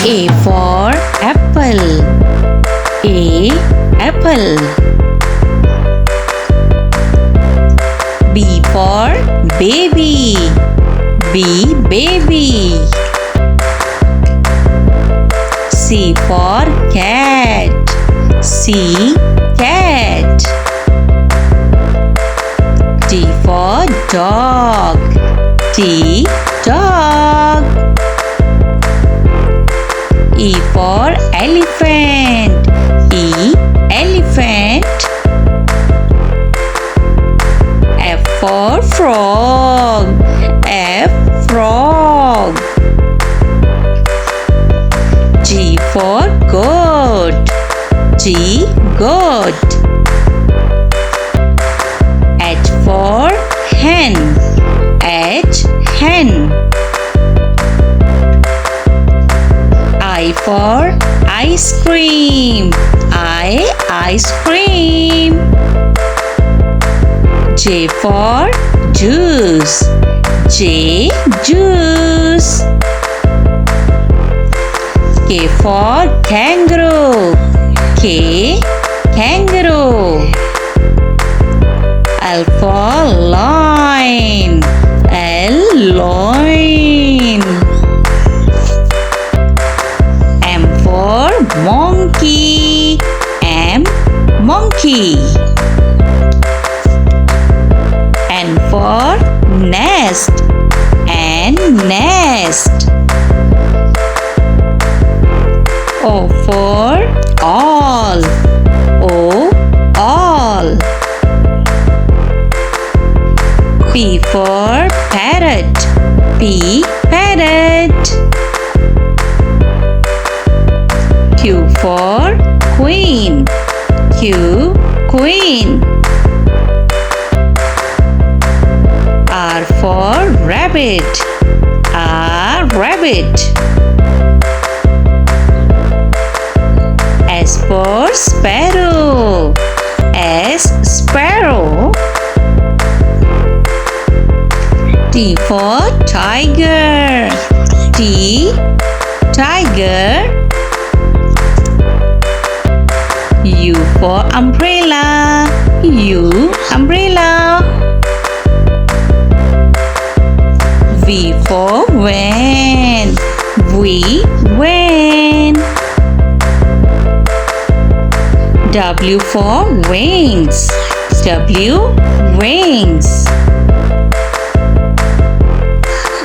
A for apple. A apple. B for baby. B baby. C for cat. C cat. D for dog. D dog. E for elephant. E elephant. F for frog. F frog. G for goat. G goat. H for hen. H hen. I for ice cream. I ice cream. J for juice. J juice. K for kangaroo. K kangaroo. L for lion. L lion. M for monkey. M monkey. N for nest. N nest. O for all. O all. P for parrot. P parrot. Q for queen. Q queen. R for rabbit. R rabbit. S for sparrow. S sparrow. T for tiger. T tiger. U for umbrella. U umbrella. V for van. V van. W for wings. W wings.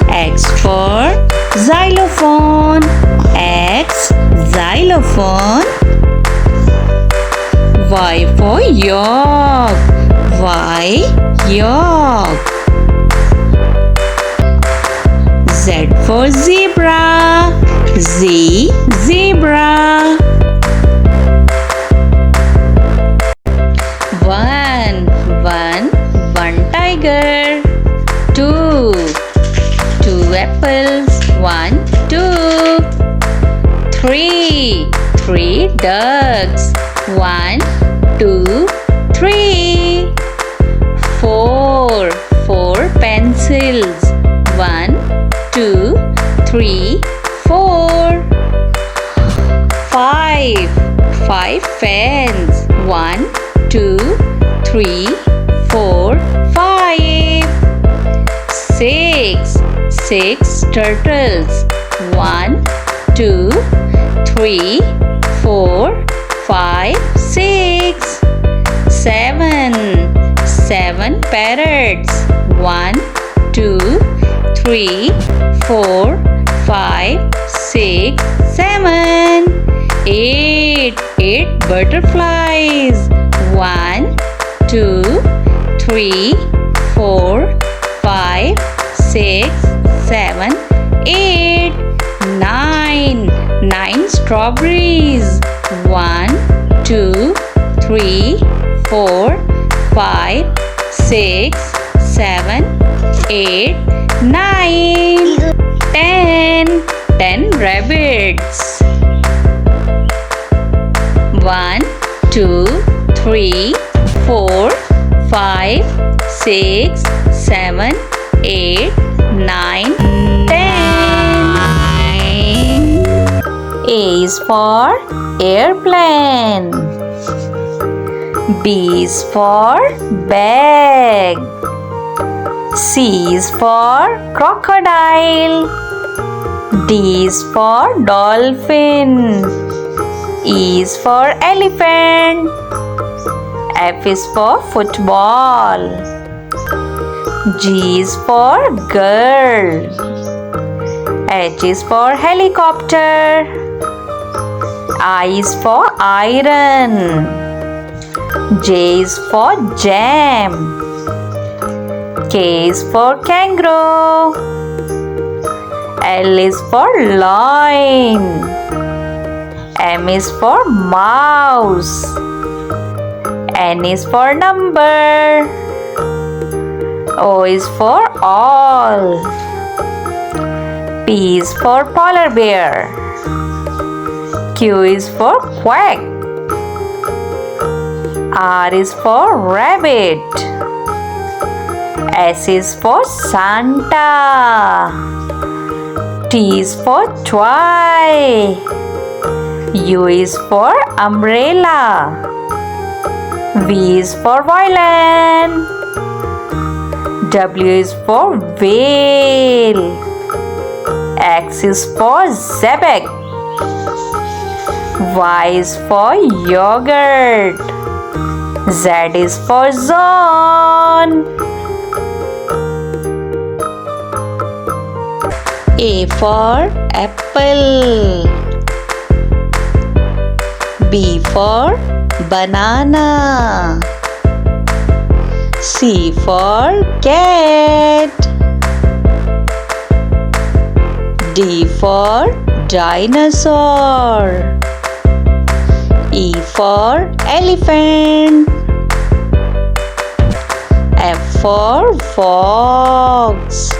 X for xylophone. X xylophone. Y for york. Y york. Z for zebra. Z zebra. One tiger. Two apples. 1 2. 3 ducks. 1 2 3. 4 pencils. 1 2 3 4. 5 fans. 1 2 3 4 5. 6 turtles. 1 2 3 4 5 6. 7 parrots. 1 2 3 4 5 6 7. 8 butterflies. 1 2 3 4 5 6 7 8. 9 strawberries. 1 2 3 4 5 6 7 8 9. 10 rabbits. 1 2 3 4 5 6 7 8 9 10. A is for airplane. B is for bag. C is for crocodile. D is for dolphin. E is for elephant. F is for football. G is for girl. H is for helicopter. I is for iron. J is for jam. K is for kangaroo. L is for lion. M is for mouse. N is for number. O is for all. P is for polar bear. Q is for quack. R is for rabbit. S is for Santa. T is for toy. U is for umbrella. V is for violin. W is for whale. X is for xebec. Y is for yogurt. Z is for zone. A for apple. B for banana. C for cat. D for dinosaur. E for elephant. F for fox.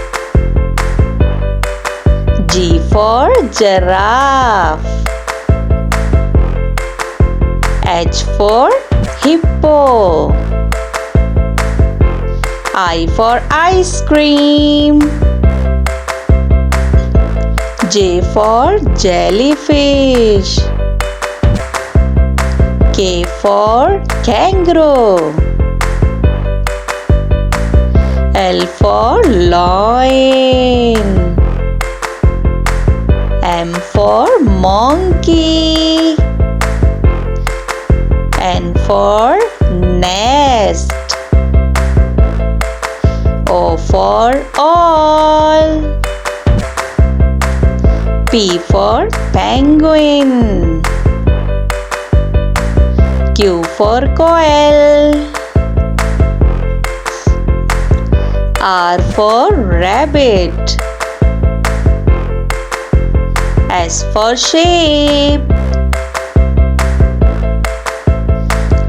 G for giraffe. H for hippo. I for ice cream. J for jellyfish. K for kangaroo. L for lion. M for monkey. N for nest. O for all. P for penguin. Q for quail. R for rabbit. S for sheep.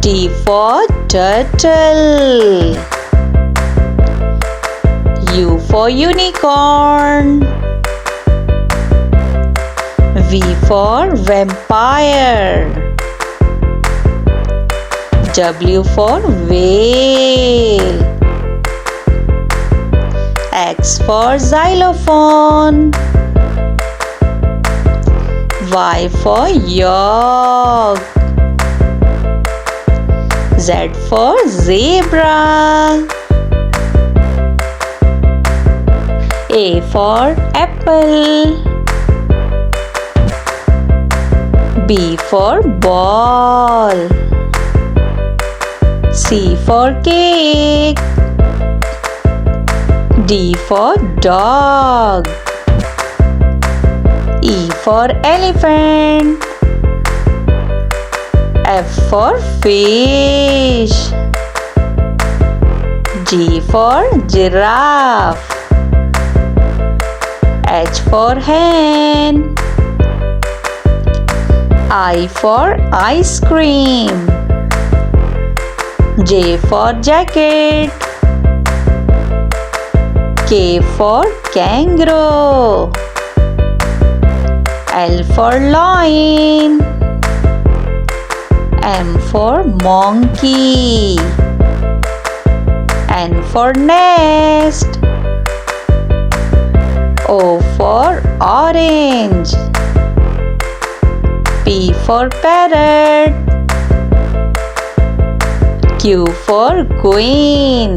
T for turtle. U for unicorn. V for vampire. W for whale. X for xylophone. Y for yak. Z for zebra. A for apple. B for ball. C for cake. D for dog. E for elephant. F for fish. G for giraffe. H for hen. I for ice cream. J for jacket. K for kangaroo. L for lion. M for monkey. N for nest. O for orange. for parrot. Q for queen.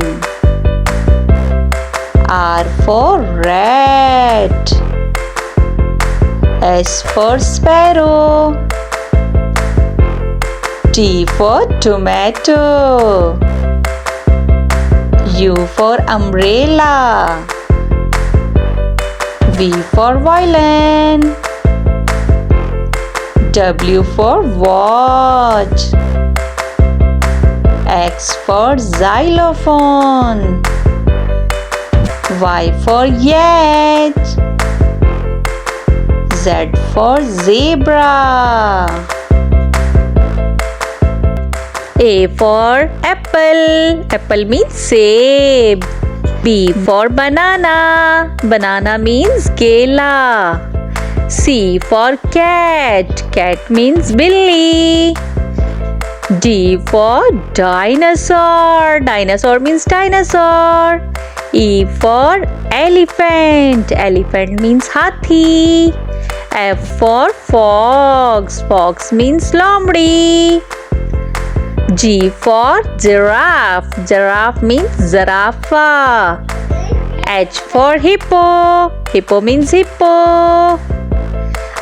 R for rat. S for sparrow. T for tomato. U for umbrella. V for violin. W for watch. X for xylophone. Y for yacht. Z for zebra. A for apple. Apple means save. B for banana. Banana means kela. C for cat. Cat means billy. D for dinosaur. Dinosaur means dinosaur. E for elephant. Elephant means hathi. F for fox. Fox means lomdi. G for giraffe. Giraffe means zarafa. H for hippo. Hippo means hippo.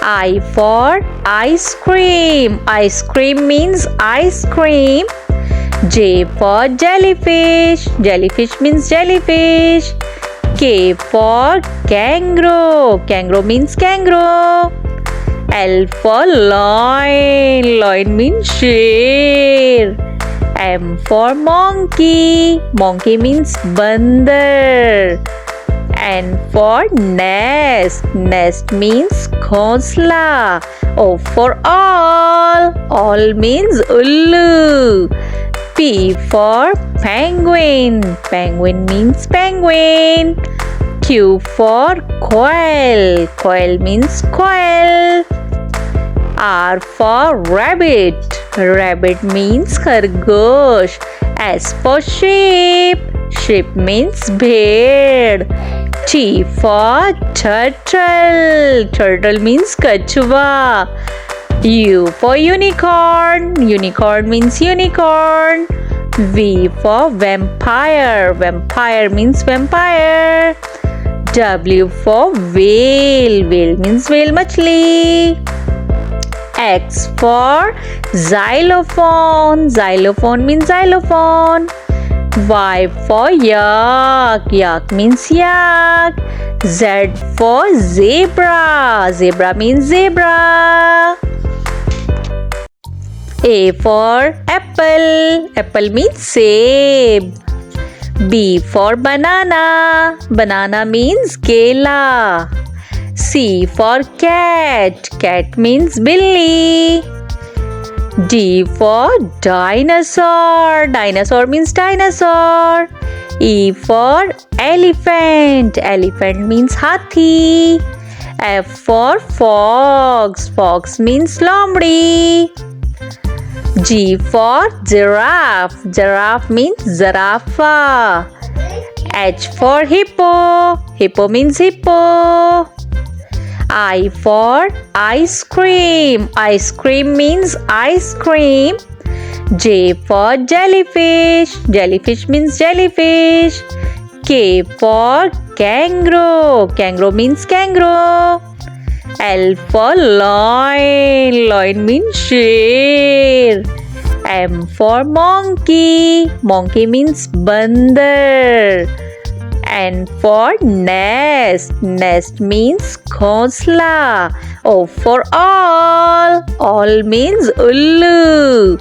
I for ice cream. Ice cream means ice cream. J for jellyfish. Jellyfish means jellyfish. K for kangaroo. Kangaroo means kangaroo. L for lion. Lion means sheer. M for monkey. Monkey means bandar. N for nest. Nest means khosla. O for all. All means ullu. P for penguin. Penguin means penguin. Q for quail. Quail means quail. R for rabbit. Rabbit means khargosh. S for sheep. Sheep means bhed. T for turtle. Turtle means kachwa. U for unicorn. Unicorn means unicorn. V for vampire. Vampire means vampire. W for whale. Whale means whale machli. X for xylophone. Xylophone means xylophone. Y for yak. Yak means yak. Z for zebra. Zebra means zebra. A for apple. Apple means save. B for banana. Banana means kela. C for cat. Cat means billy. D for dinosaur. Dinosaur means dinosaur. E for elephant. Elephant means hathi. F for fox. Fox means lomdi. G for giraffe. Giraffe means zarafa. H for hippo. Hippo means hippo. I for ice cream. Ice cream means ice cream. J for jellyfish. Jellyfish means jellyfish. K for kangaroo. Kangaroo means kangaroo. L for lion. Lion means sheer. M for monkey. Monkey means bandar. N for nest. Nest means khosla. O for all. All means ullu.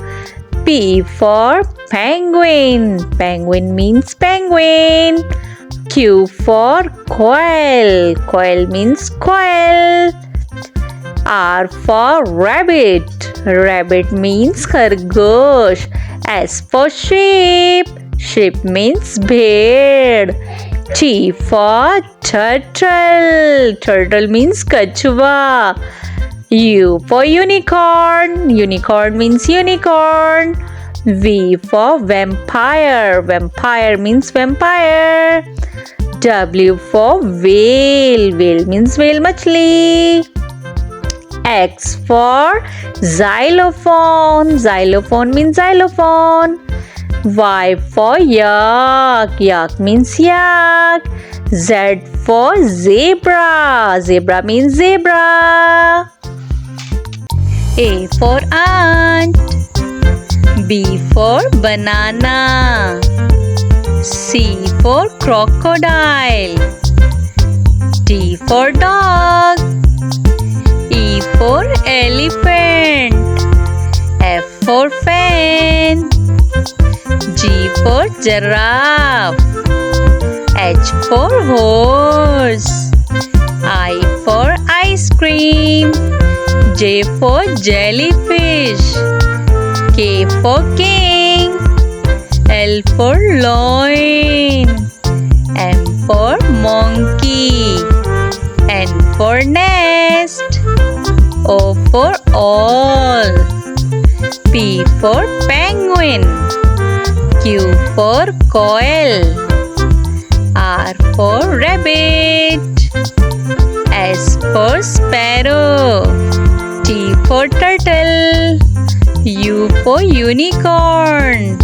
P for penguin. Penguin means penguin. Q for quail. Quail means quail. R for rabbit. Rabbit means khargosh. S for sheep. Sheep means bhed. T for turtle. Turtle means kachwa. U for unicorn. Unicorn means unicorn. V for vampire. Vampire means vampire. W for whale. Whale means whale machli. X for xylophone. Xylophone means xylophone. Y for yak. Yak means yak. Z for zebra. Zebra means zebra. A for ant. B for banana. C for crocodile. D for dog. E for elephant. F for fan. G for giraffe. H for horse. I for ice cream. J for jellyfish. K for king. L for loin. M for monkey. N for nest. O for all. P for penguin. Q for coil. R for rabbit. S for sparrow. T for turtle. U for unicorn.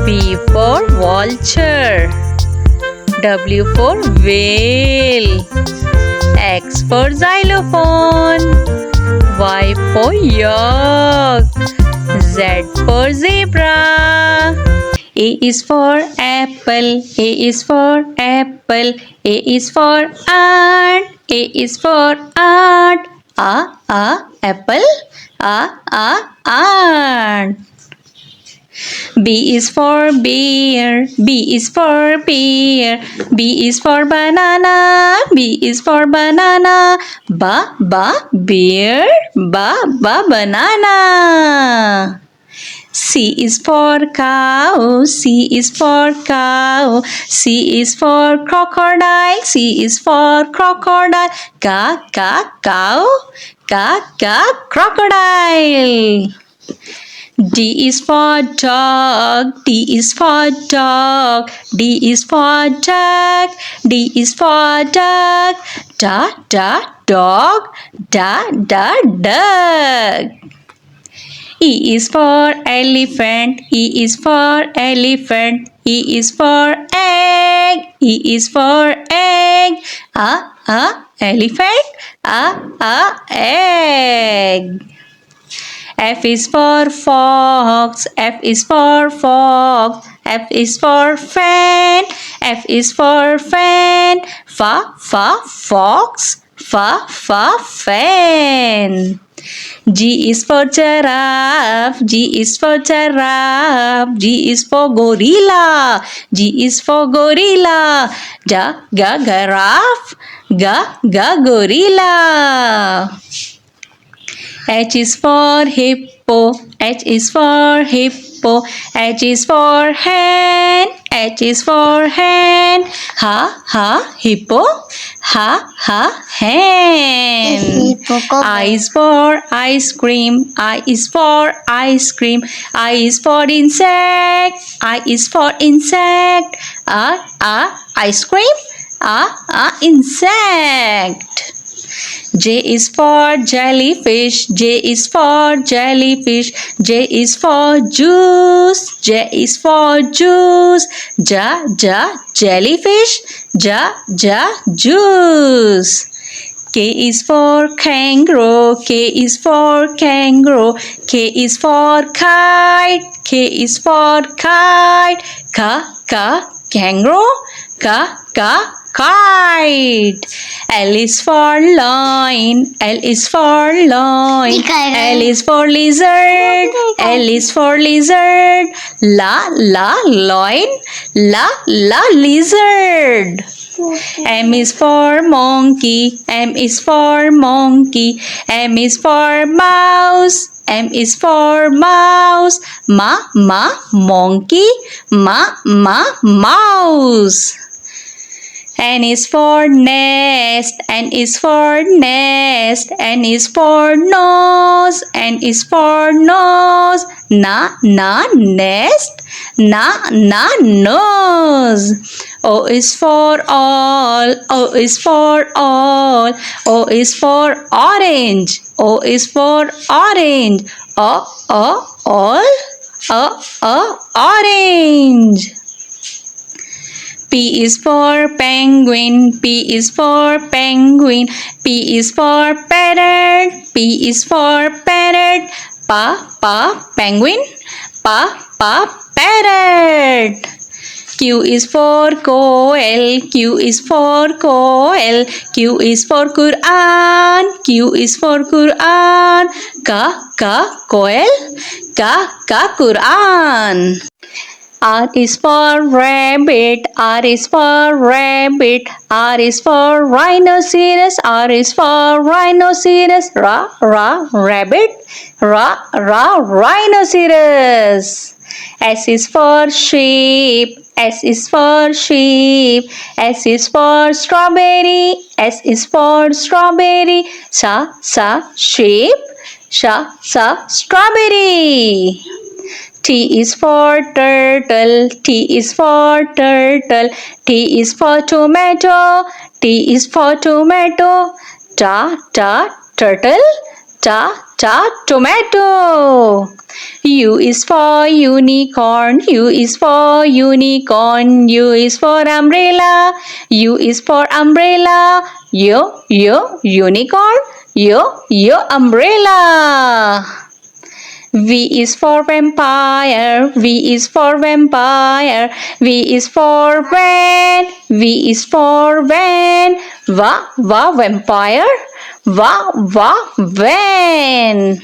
V for vulture. W for whale. X for xylophone. Y for yak. Z for zebra. A is for apple. A is for apple. A is for ant. A is for ant. Apple. Ant. B is for bear. B is for bear. B is for banana. B is for banana. Bear. Banana. C is for cow. C is for cow. C is for crocodile. C is for crocodile. Cow. Crocodile. D is for dog. D is for dog. D is for duck. D is for duck. Dog. Duck. E is for elephant. E is for elephant. E is for egg. E is for egg. Elephant. Egg. F is for fox. F is for fox. F is for fan. F is for fan. Fox. Fan. G is for giraffe. G is for giraffe. G is for gorilla. G is for gorilla. Giraffe. Gorilla. H is for hippo. H is for hippo. H is for hen. H is for hen. Hippo. Hen. I is for ice cream. I is for ice cream. I is for insect. I is for insect. Ice cream. Insect. J is for jellyfish. J is for jellyfish. J is for juice. J is for juice. Jellyfish. Juice. K is for kangaroo. K is for kangaroo. K is for kite. K is for kite. Kangaroo. Kite. L is for lion. L is for lion. L is for lizard. L is for lizard. Lion. Lizard. M is for monkey. M is for monkey. M is for mouse. M is for mouse. Monkey. Mouse. N is for nest. N is for nest. N is for nose. nose. N is for nose. Na nest. Na nose. O is for all. O is for all. O is for orange. O is for orange. All. Orange. P is for penguin. P is for penguin. P is for parrot. P is for parrot. Penguin. Parrot. Q is for coel. Q is for coel. Q is for Quran. Q is for Quran. Coel. Quran. R is for rabbit. R is for rabbit. R is for rhinoceros. R is for rhinoceros. Rabbit. Rhinoceros. S is for sheep. S is for sheep. S is for strawberry. S is for strawberry. Sheep. Strawberry. T is for turtle. T is for turtle. T is for tomato. T is for tomato. Turtle. Tomato. U is for unicorn. U is for unicorn. U is for umbrella. U is for umbrella. Unicorn. Umbrella. V is for vampire. V is for vampire. V is for van. V is for van. Vampire. Van.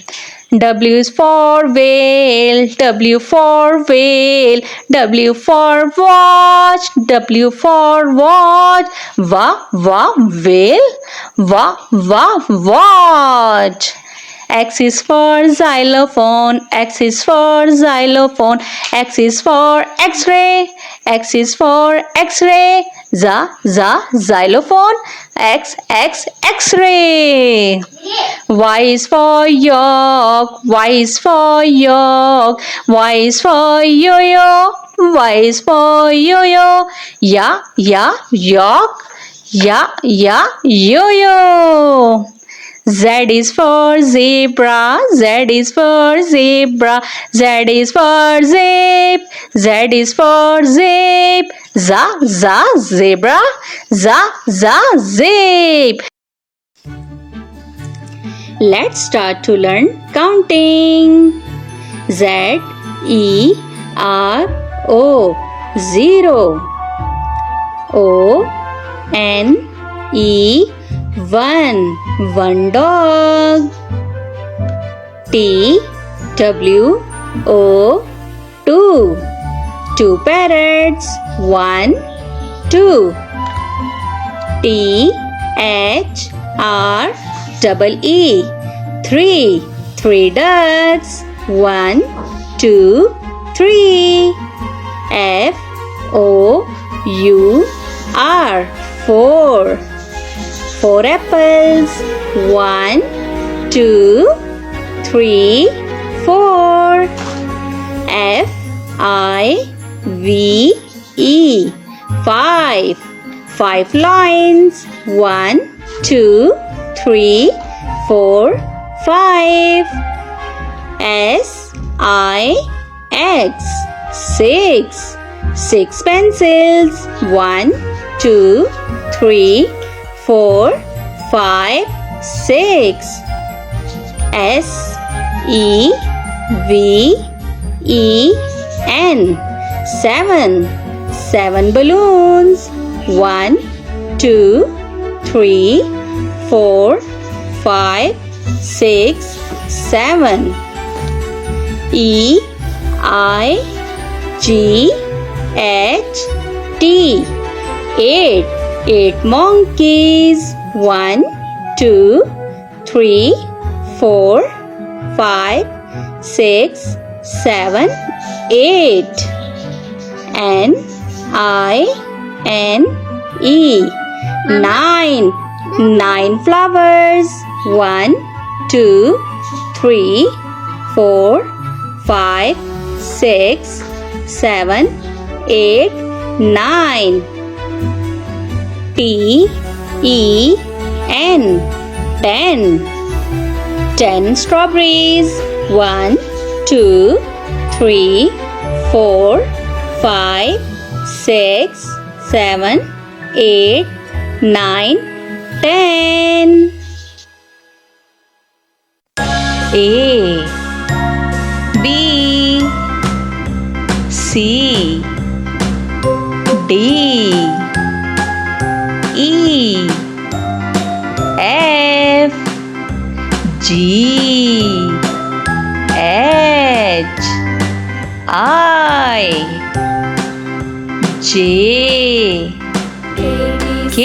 W is for whale. W for whale. W for watch. W for watch. Whale. Watch. X is for xylophone. X is for xylophone. X is for X-ray. X is for X-ray. Xylophone. X-ray. Y is for york. Y is for york. Y is for yo-yo. Y is for yo-yo. York. Yo-yo. Z is for zebra. Z is for zebra. Z is for zip. Z is for zip. Zebra. Zip. Let's start to learn counting. Z E R O 0. O N E 1 dog. T W O 2 parrots. 1 2. T H R E 3 ducks. 1 2 3. F O U R 4 apples. 1 2 3 4. F I V E 5 lions. 1 2 3 4 5. S I X 6 pencils. 1 2 3 4 5 6. S E V E N 7 balloons. 1 2 3 4 5 6 7. E I G H T 8 monkeys. 1 2 3 4 5 6 7 8. N I N E 9 flowers. 1 2 3, 4, 5, 6, 7, 8, 9. T-E-N, 10. 10 strawberries. 1, 2, 3, 4, 5, 6, 7, 8, 9, 10. A, B, C, D, E, F, G, H, I, J, K,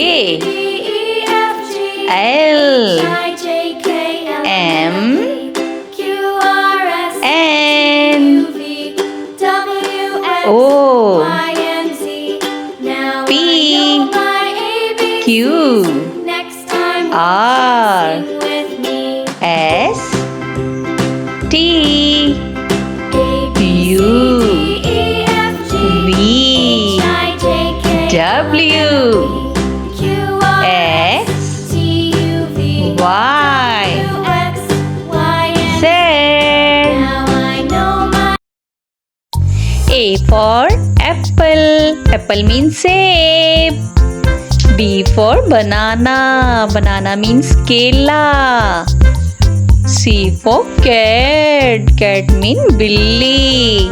L, M, N, O, P, Q, R, S, T, U, V, W, X, Y, Z. A for apple. Apple means save. B for banana. Banana means kela. C for cat. Cat means billi.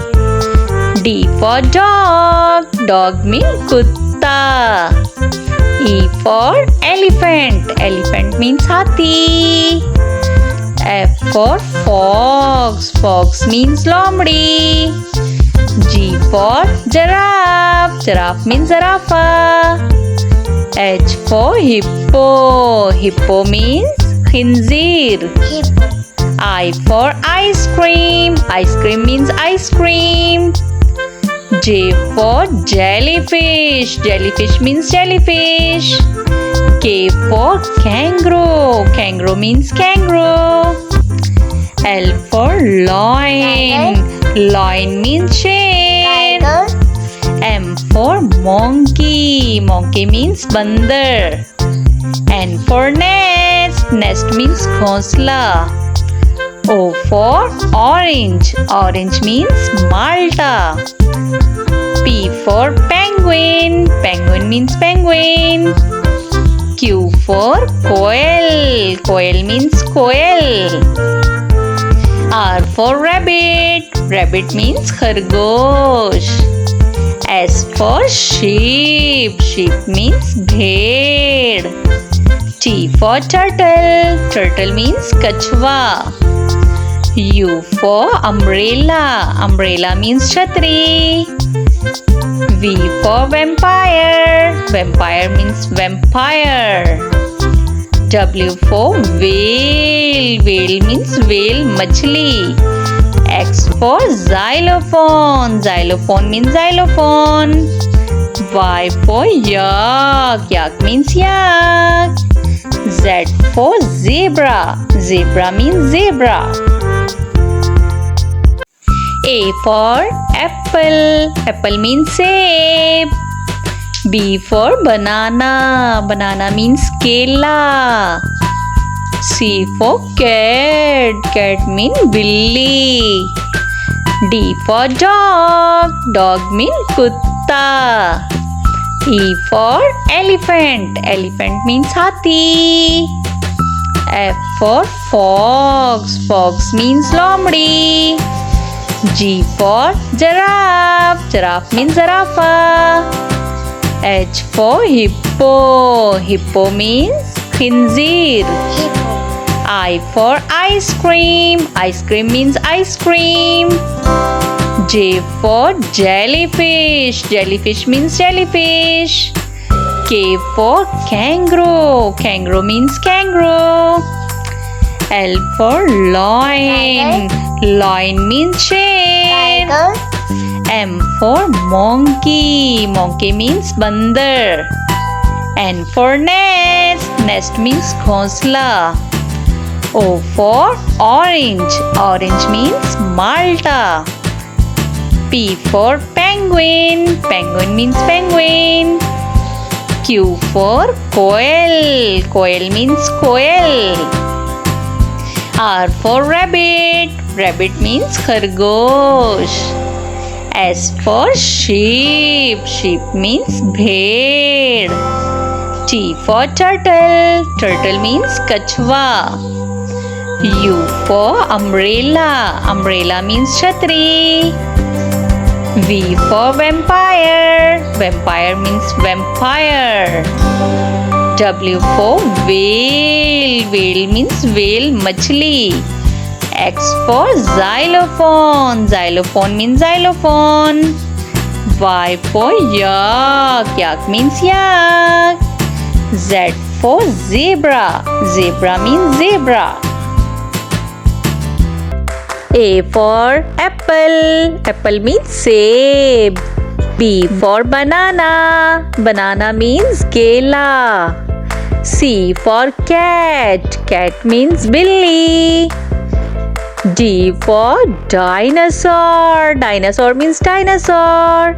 D for dog. Dog means kutta. E for elephant. Elephant means hathi. F for fox. Fox means lomdi. G for giraffe. Giraffe means zarafa. H for hippo. Hippo means khinzir. I for ice cream. Ice cream means ice cream. J for jellyfish. Jellyfish means jellyfish. K for kangaroo. Kangaroo means kangaroo. L for lion. Lion means chain. M for monkey. Monkey means bandar. N for nest. Nest means ghonsla. O for orange. Orange means Malta. P for penguin. Penguin means penguin. Q for koel. Koel means koel. R for rabbit. Rabbit means khargosh. S for sheep. Sheep means bhed. T for turtle. Turtle means kachwa. U for umbrella. Umbrella means chhatri. V for vampire. Vampire means vampire. W for whale. Whale means whale machli. X for xylophone. Xylophone means xylophone. Y for yak. Yak means yak. Z for zebra. Zebra means zebra. A for apple. Apple means save. B for banana. Banana means kela. C for cat. Cat means billi. D for dog. Dog means kutta. E for elephant. Elephant means hathi. F for fox. Fox means lomdi. G for giraffe. Giraffe means zarafa. H for hippo. Hippo means khinzir. I for ice cream. Ice cream means ice cream. J for jellyfish. Jellyfish means jellyfish. K for kangaroo. Kangaroo means kangaroo. L for lion. Lion means chain. M for monkey. Monkey means bandar. N for nest. Nest means ghonsla. O for orange. Orange means Malta. P for penguin. Penguin means penguin. Q for quail. Quail means quail. R for rabbit. Rabbit means khargosh. S for sheep. Sheep means bhed. T for turtle. Turtle means kachwa. U for umbrella. Umbrella means chhatri. V for vampire. Vampire means vampire. W for whale. Whale means whale machli. X for xylophone. Xylophone means xylophone. Y for yak. Yak means yak. Z for zebra. Zebra means zebra. A for apple. Apple means seb. B for banana. Banana means kela. C for cat. Cat means billy. D for dinosaur. Dinosaur means dinosaur.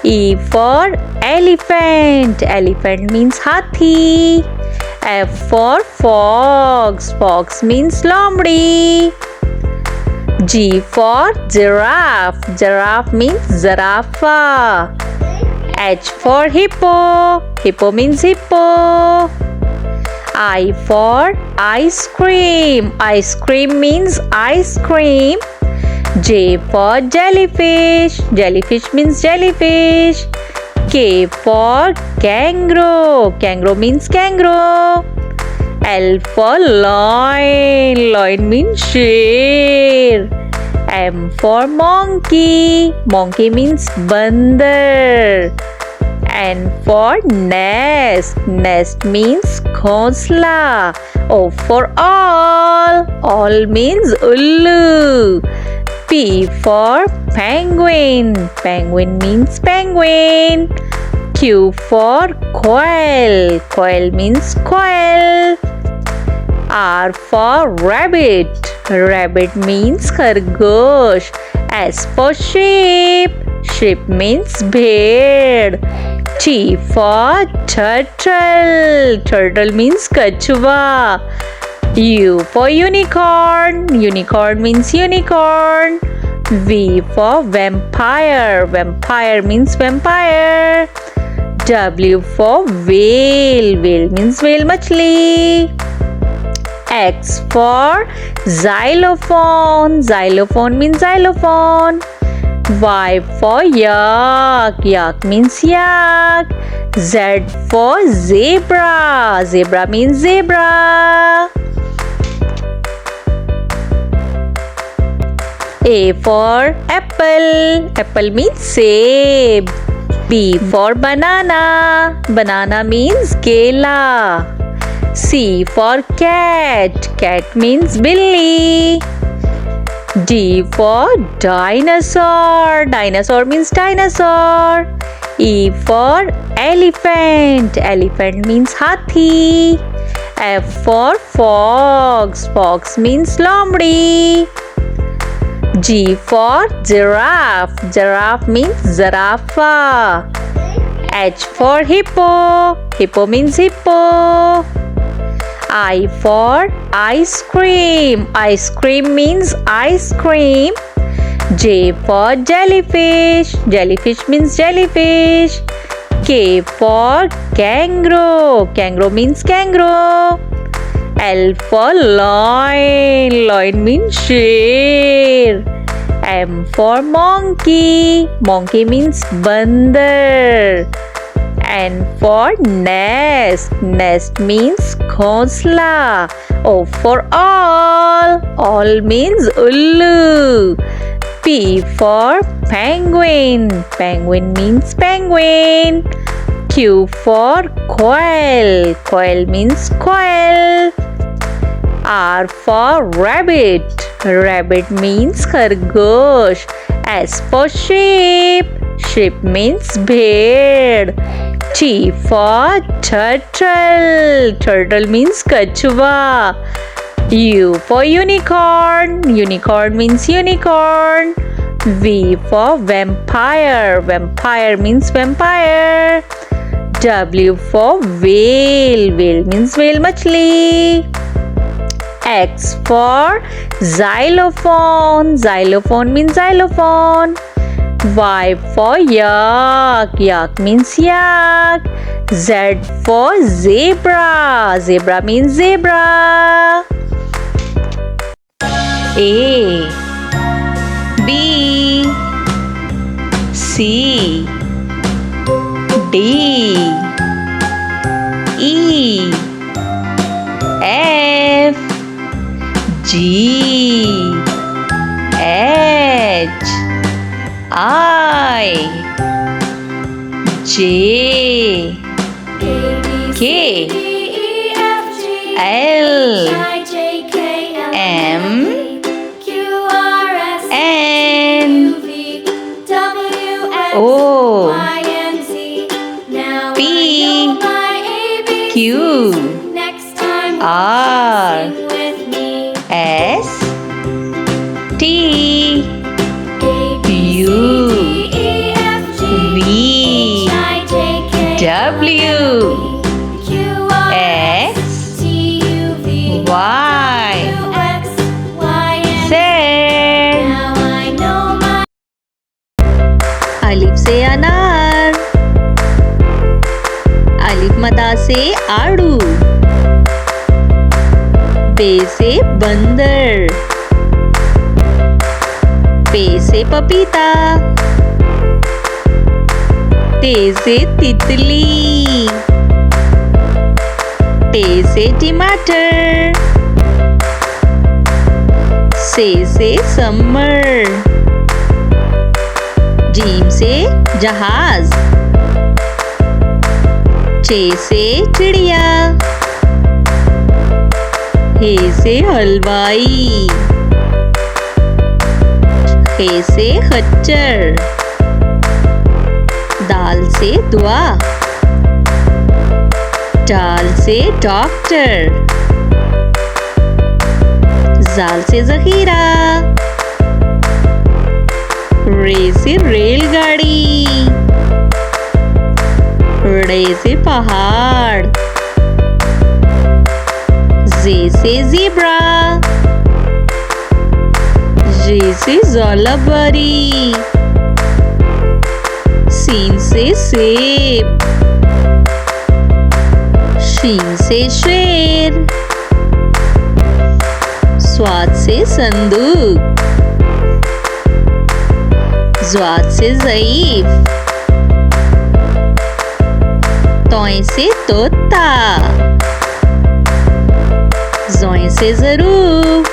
E for elephant. Elephant means hathi. F for fox. Fox means lomdi. G for giraffe. Giraffe means zarafa. H for hippo. Hippo means hippo. I for ice cream. Ice cream means ice cream. J for jellyfish. Jellyfish means jellyfish. K for kangaroo. Kangaroo means kangaroo. L for lion. Lion means sher. M for monkey. Monkey means bandar. N for nest. Nest means khosla. O for all. All means ullu. P for penguin. Penguin means penguin. Q for quail. Quail means quail. R for rabbit. Rabbit means khargosh. S for sheep. Sheep means bhed. T for turtle. Turtle means kachwa. U for unicorn. Unicorn means unicorn. V for vampire. Vampire means vampire. W for whale. Whale means whale machli. X for xylophone. Xylophone means xylophone. Y for yak. Yak means yak. Z for zebra. Zebra means zebra. A for apple. Apple means seb. B for banana. Banana means kela. C for cat. Cat means billy. D for dinosaur. Dinosaur means dinosaur. E for elephant. Elephant means hathi. F for fox. Fox means lomdi. G for giraffe. Giraffe means zarafa. H for hippo. Hippo means hippo. I for ice cream. Ice cream means ice cream. J for jellyfish. Jellyfish means jellyfish. K for kangaroo. Kangaroo means kangaroo. L for lion. Lion means sher. M for monkey. Monkey means bandar. N for nest. Nest means khosla. O for all. All means ullu. P for penguin. Penguin means penguin. Q for quail. Quail means quail. R for rabbit. Rabbit means khargosh. S for sheep. Sheep means bhed. T for turtle. Turtle means kachwa. U for unicorn. Unicorn means unicorn. V for vampire. Vampire means vampire. W for whale. Whale means whale machli. X for xylophone. Xylophone means xylophone. Y for yak. Yak means yak. Z for zebra. Zebra means zebra. A, B, C, D, E, F, G, H, I, J, K, L, M, N, O, P, Q, R, S, T, U, V, W, X, Y, Z. अलिफ से अनार. अलिफ मदा से आड़ू. बे से बंदर. पे से पपीता. ते से तितली. टे से टमाटर. से समर. जीम से जहाज. चे से चिड़िया. हे से हलवाई. खे से खच्चर. दाल से दुआ. डाल से डॉक्टर. जाल से जखीरा. रे से रेलगाड़ी. रे से पहाड़. जे से ज़ेब्रा. जे से ज़ोलाबारी. सीन से सेब. शीन से शेर. स्वाद से संदूक. ज़्वाद से ज़ईफ. तोय से तोता. ज़ोय से ज़रूफ.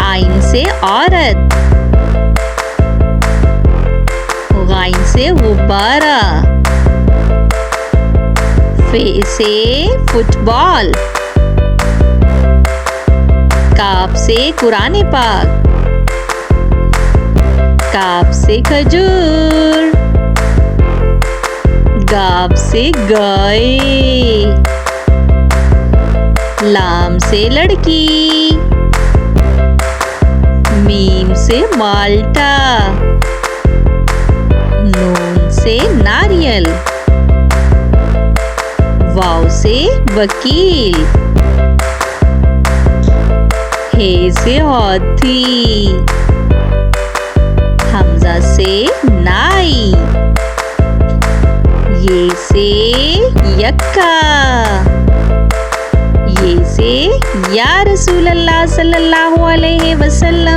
आइन से औरत. गाइन से गुब्बारा. फे से फुटबॉल. काफ से कुरान पाक. काफ से खजूर. गाफ से गाय. लाम से लड़की. मीम से माल्टा. नून से नारियल. वाव से वकील. हे से हाथी. हमजा से नाई. ये से यक्का. ये से या रसूल अल्लाह सल्लल्लाहु अलैहि वसल्लम.